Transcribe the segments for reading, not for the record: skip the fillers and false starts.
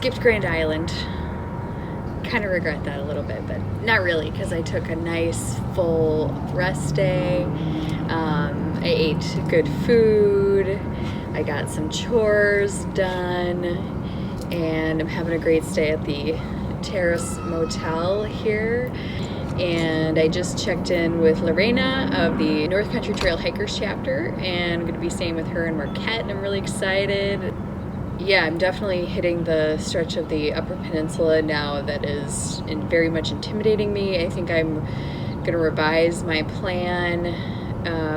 skipped Grand Island. Kind of regret that a little bit, but not really, because I took a nice full rest day. I ate good food. I got some chores done, and I'm having a great stay at the Terrace Motel here. And I just checked in with Lorena of the North Country Trail Hikers chapter, and I'm going to be staying with her in Marquette, and I'm really excited. Yeah, I'm definitely hitting the stretch of the Upper Peninsula now that is very much intimidating me. I think I'm going to revise my plan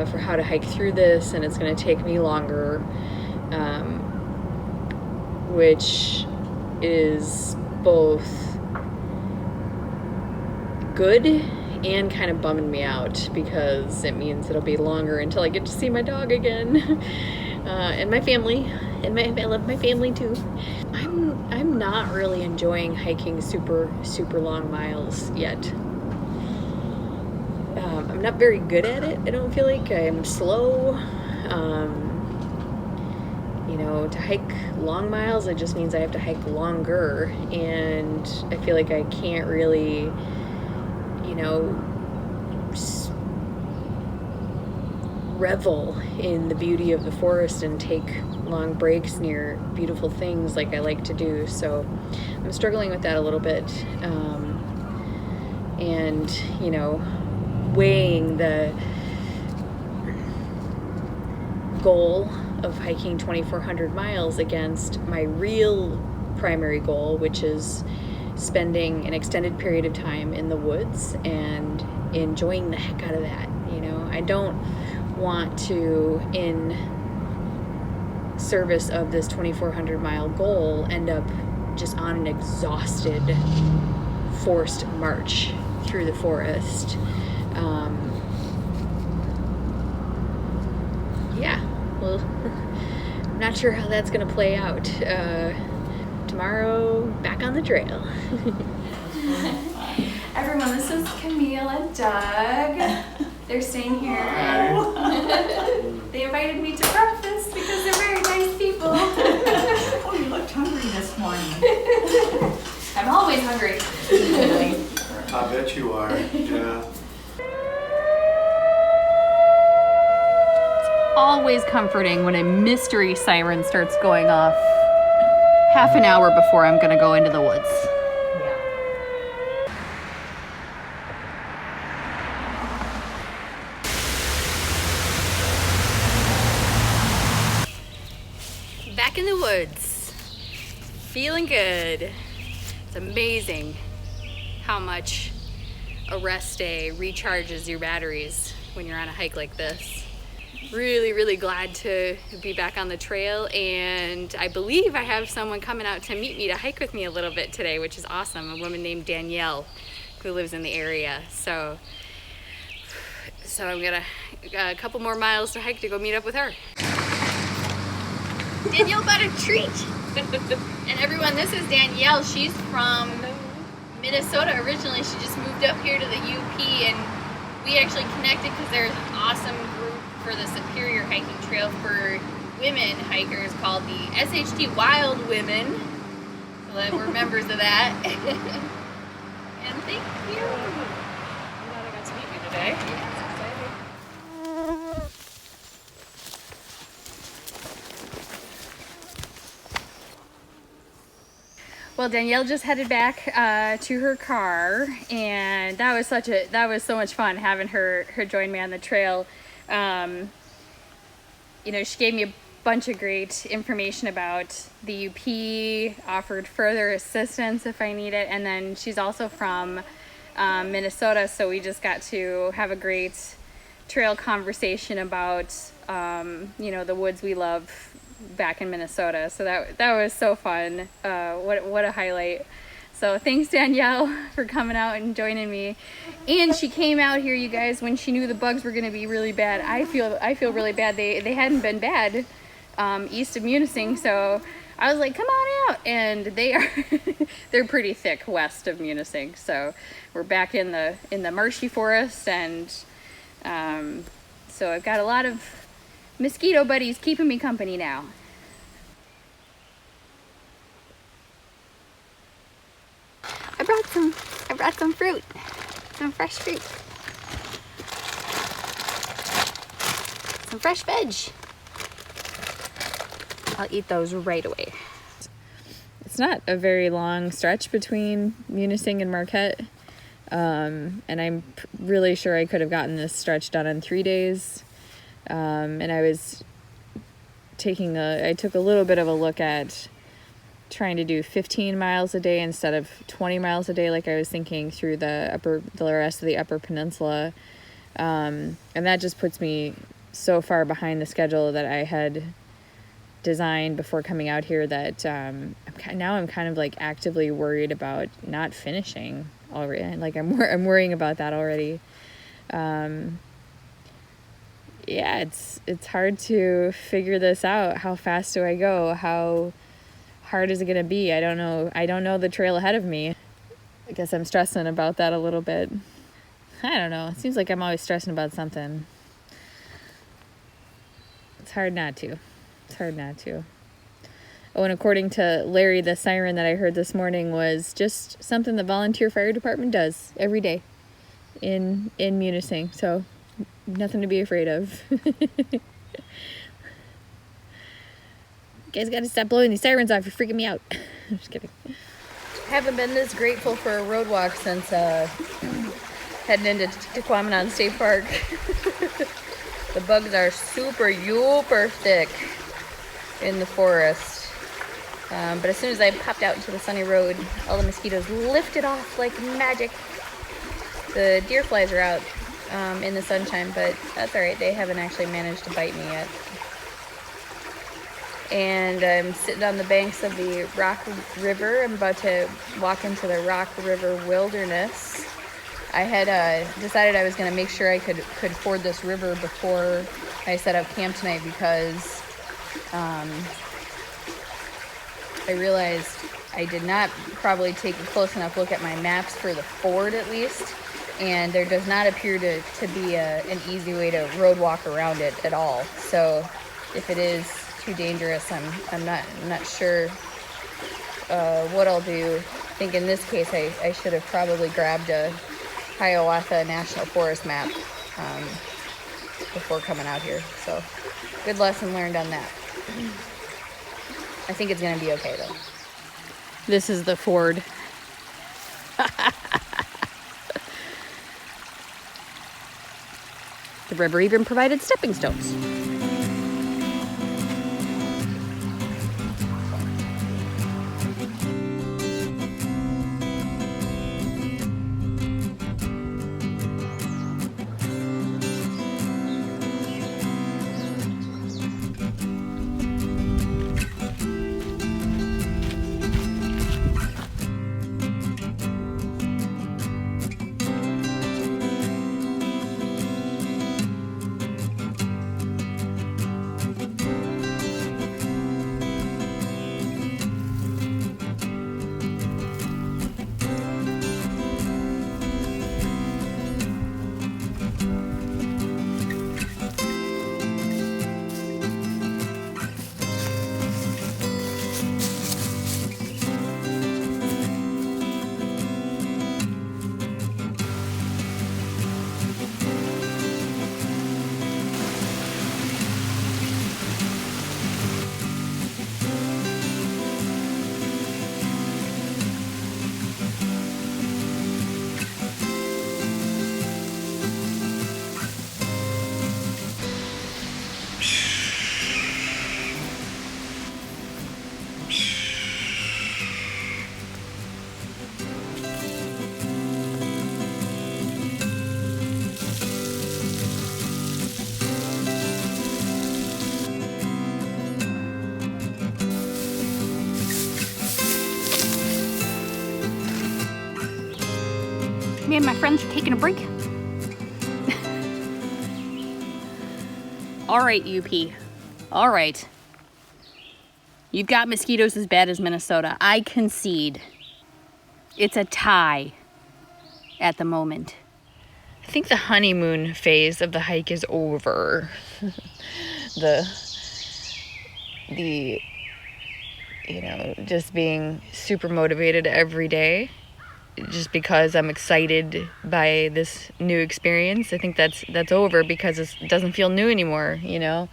for how to hike through this, and it's going to take me longer, which is both good and kind of bumming me out, because it means it'll be longer until I get to see my dog again and my family. And I love my family too. I'm not really enjoying hiking super long miles yet. I'm not very good at it. I don't feel like I'm slow. You know, to hike long miles, it just means I have to hike longer, and I feel like I can't really, you know, revel in the beauty of the forest and take long breaks near beautiful things like I like to do. So I'm struggling with that a little bit, and you know, weighing the goal of hiking 2,400 miles against my real primary goal, which is spending an extended period of time in the woods and enjoying the heck out of that. You know, I don't want to, in service of this 2,400 mile goal, end up just on an exhausted forced march through the forest. Yeah, well, I'm not sure how that's gonna play out. Tomorrow, back on the trail. Everyone, this is Camille and Doug. They're staying here. They invited me to breakfast because they're very nice people. Oh, you looked hungry this morning. I'm always hungry. I bet you are, yeah. Always comforting when a mystery siren starts going off half an hour before I'm gonna go into the woods. Back in the woods, feeling good. It's amazing how much a rest day recharges your batteries when you're on a hike like this. Really glad to be back on the trail, and I believe I have someone coming out to meet me to hike with me a little bit today, which is awesome. A woman named Danielle who lives in the area. So I'm gonna got a couple more miles to hike to go meet up with her. Danielle got a treat. And everyone, this is Danielle. She's from Minnesota originally. She just moved up here to the UP, and we actually connected because there's an awesome group for the Superior Hiking Trail for women hikers called the SHT Wild Women. So that we're members of that. And thank you. I'm glad I got to meet you today. Well, Danielle just headed back to her car, and that was so much fun having her join me on the trail. You know, she gave me a bunch of great information about the UP, offered further assistance if I need it, and then she's also from Minnesota, so we just got to have a great trail conversation about you know, the woods we love back in Minnesota. So that was so fun. What a highlight. So thanks, Danielle, for coming out and joining me. And she came out here, you guys, when she knew the bugs were going to be really bad. I feel really bad. They hadn't been bad east of Munising, so I was like, come on out. And they're pretty thick west of Munising. So we're back in the marshy forest, and so I've got a lot of mosquito buddies keeping me company now. I brought some fruit. Some fresh fruit. Some fresh veg. I'll eat those right away. It's not a very long stretch between Munising and Marquette. And I'm really sure I could have gotten this stretch done in 3 days. And I took a little bit of a look at trying to do 15 miles a day instead of 20 miles a day like I was thinking through the rest of the Upper Peninsula. And that just puts me so far behind the schedule that I had designed before coming out here that I'm kind of like actively worried about not finishing already. Like I'm worrying about that already. Yeah, it's hard to figure this out. How fast do I go? How hard is it gonna be? I don't know the trail ahead of me. I guess I'm stressing about that a little bit. I don't know. It seems like I'm always stressing about something. It's hard not to. Oh, and according to Larry, the siren that I heard this morning was just something the volunteer fire department does every day in Munising. So nothing to be afraid of. You guys gotta stop blowing these sirens off. You're freaking me out. I'm just kidding. Haven't been this grateful for a road walk since heading into Tequamanon State Park. The bugs are super thick in the forest. But as soon as I popped out into the sunny road, all the mosquitoes lifted off like magic. The deer flies are out in the sunshine, but that's all right. They haven't actually managed to bite me yet. And I'm sitting on the banks of the Rock River. I'm about to walk into the Rock River Wilderness. I had decided I was going to make sure I could ford this river before I set up camp tonight because I realized I did not probably take a close enough look at my maps for the ford at least, and there does not appear to be an easy way to road walk around it at all. So if it is too dangerous, I'm not sure what I'll do. I think in this case I should have probably grabbed a Hiawatha National Forest map before coming out here. So good lesson learned on that. I think it's gonna be okay though. This is the ford. The river even provided stepping stones. Me and my friends are taking a break. All right, UP. All right. You've got mosquitoes as bad as Minnesota. I concede. It's a tie at the moment. I think the honeymoon phase of the hike is over. the just being super motivated every day just because I'm excited by this new experience. I think that's over because it doesn't feel new anymore, you know.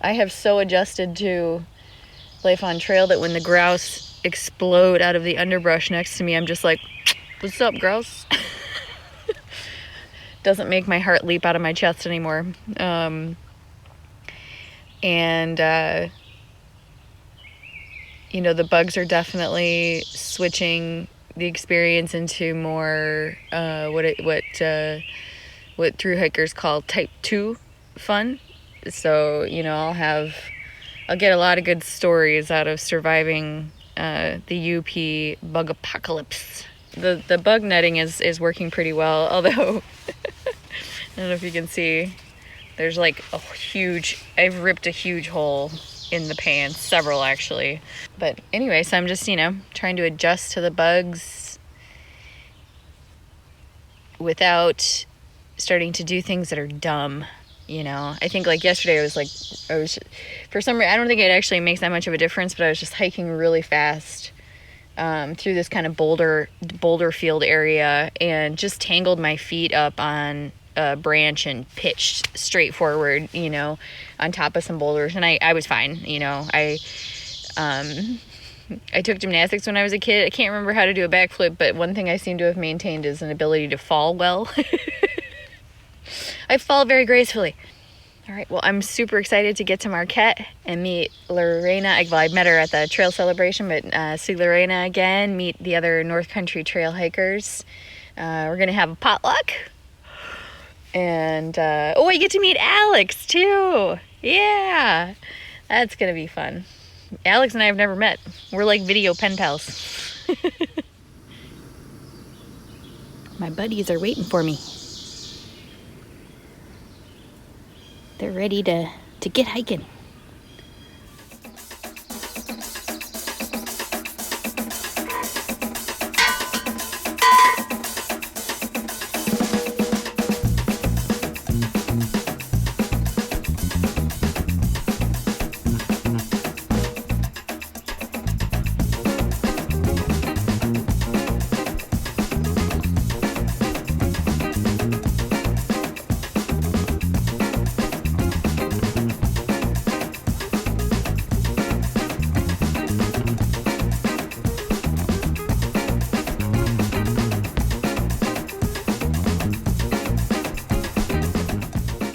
I have so adjusted to life on trail that when the grouse explode out of the underbrush next to me, I'm just like, what's up, grouse? Doesn't make my heart leap out of my chest anymore. You know, the bugs are definitely switching the experience into more what thru hikers call type 2 fun. So, you know, I'll get a lot of good stories out of surviving the UP bug apocalypse. The bug netting is working pretty well, although I don't know if you can see, there's like I've ripped a huge hole in the pants, several actually. But anyway, so I'm just, you know, trying to adjust to the bugs without starting to do things that are dumb, you know. I think like yesterday I was for some reason, I don't think it actually makes that much of a difference, but I was just hiking really fast through this kind of boulder field area and just tangled my feet up on a branch and pitched straight forward, you know, on top of some boulders, and I was fine, you know. I took gymnastics when I was a kid. I can't remember how to do a backflip, but one thing I seem to have maintained is an ability to fall well. I fall very gracefully. All right, well, I'm super excited to get to Marquette and meet Lorena. I met her at the trail celebration, but see Lorena again, meet the other North Country trail hikers. We're gonna have a potluck. And, I get to meet Alex, too. Yeah, that's going to be fun. Alex and I have never met. We're like video pen pals. My buddies are waiting for me. They're ready to get hiking.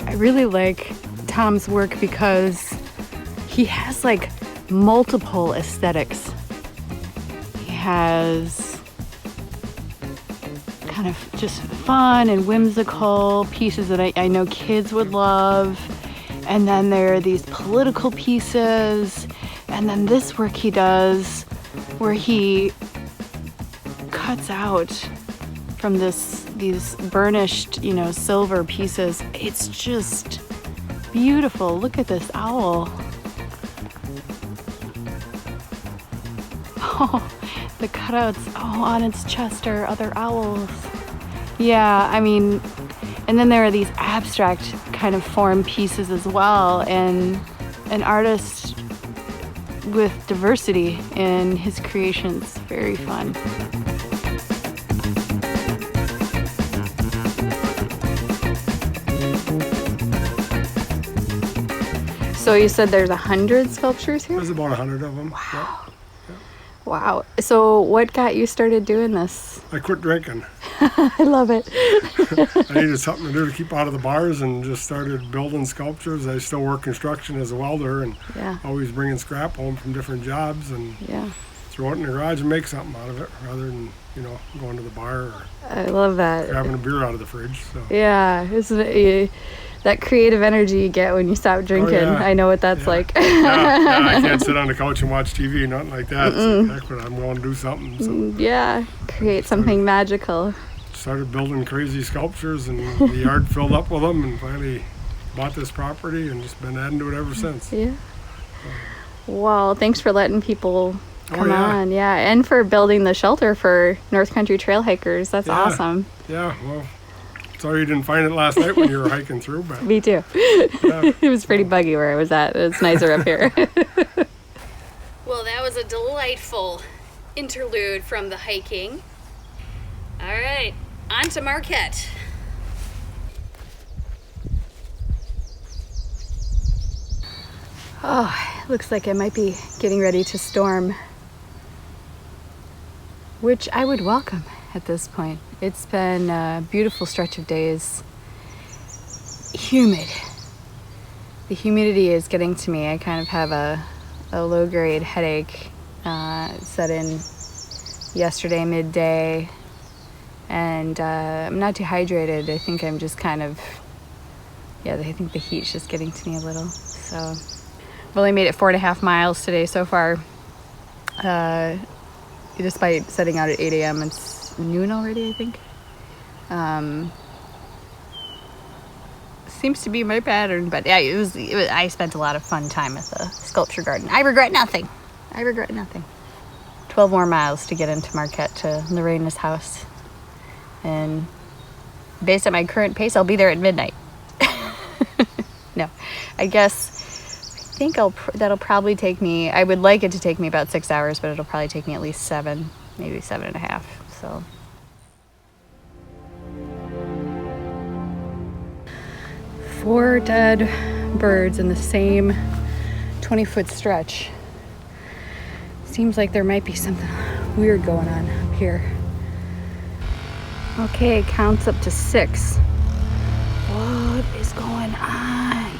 I really like Tom's work because he has like multiple aesthetics. He has kind of just fun and whimsical pieces that I know kids would love. And then there are these political pieces. And then this work he does where he cuts out from these burnished, you know, silver pieces. It's just beautiful. Look at this owl. Oh, the cutouts on its chest are other owls. Yeah, I mean, and then there are these abstract kind of form pieces as well, and an artist with diversity in his creations. Very fun. So you said there's 100 sculptures here? There's about 100 of them. Wow. Yep. Wow. So what got you started doing this? I quit drinking. I love it. I needed something to do to keep out of the bars and just started building sculptures. I still work construction as a welder and always bringing scrap home from different jobs and throw it in the garage and make something out of it rather than, you know, going to the bar or I love that. grabbing a beer out of the fridge. So. Yeah. Isn't it, that creative energy you get when you stop drinking. Oh, yeah. I know what that's like. I can't sit on the couch and watch TV, nothing like that. Heck, but I'm going to do something. So. Yeah, create something magical. Started building crazy sculptures and the yard filled up with them and finally bought this property and just been adding to it ever since. Yeah. Well, thanks for letting people come on. Yeah, and for building the shelter for North Country trail hikers. That's awesome. Yeah, well. Sorry you didn't find it last night when you were hiking through, but me too. It was pretty buggy where I was at. It's nicer up here. Well, that was a delightful interlude from the hiking. All right, on to Marquette. Oh, looks like I might be getting ready to storm, which I would welcome at this point. It's been a beautiful stretch of days. Humid. The humidity is getting to me. I kind of have a low-grade headache. It set in yesterday midday, and I'm not dehydrated. I think I'm just kind of, I think the heat's just getting to me a little. So I've only made it 4.5 miles today so far. Despite setting out at 8 a.m. It's noon already, I think. Seems to be my pattern, but yeah, it was. I spent a lot of fun time at the sculpture garden. I regret nothing. 12 more miles to get into Marquette to Lorena's house, and based on my current pace, I'll be there at midnight. No, I think that'll probably take me. I would like it to take me about 6 hours, but it'll probably take me at least 7, maybe 7.5. So. 4 dead birds in the same 20-foot stretch. Seems like there might be something weird going on up here. Okay, counts up to 6. What is going on?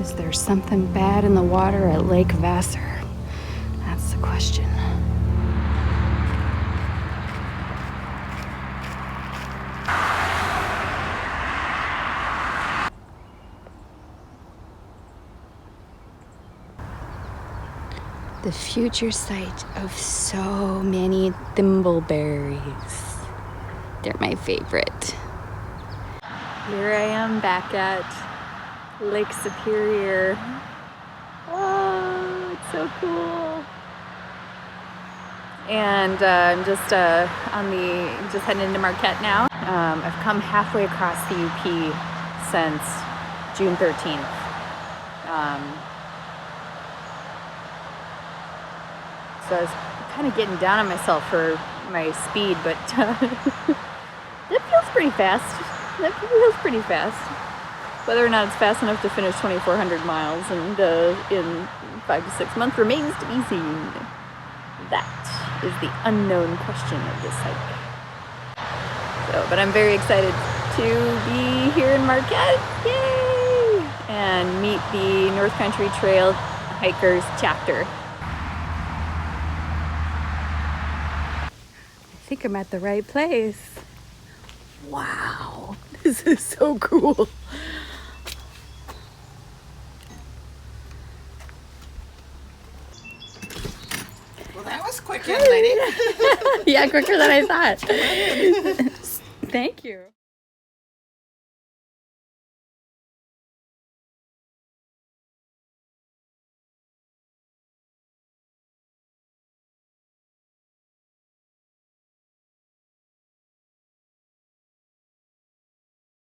Is there something bad in the water at Lake LeVasseur? That's the question. The future site of so many thimbleberries. They're my favorite. Here I am back at Lake Superior. Oh, it's so cool. And I'm just heading into Marquette now. I've come halfway across the UP since June 13th. So I was kind of getting down on myself for my speed, but that feels pretty fast. Whether or not it's fast enough to finish 2,400 miles and in 5 to 6 months remains to be seen. That is the unknown question of this hike. So, but I'm very excited to be here in Marquette, yay! And meet the North Country Trail Hikers chapter. I think I'm at the right place. Wow, this is so cool. Well, that was quick, young lady. Yeah, quicker than I thought. Thank you.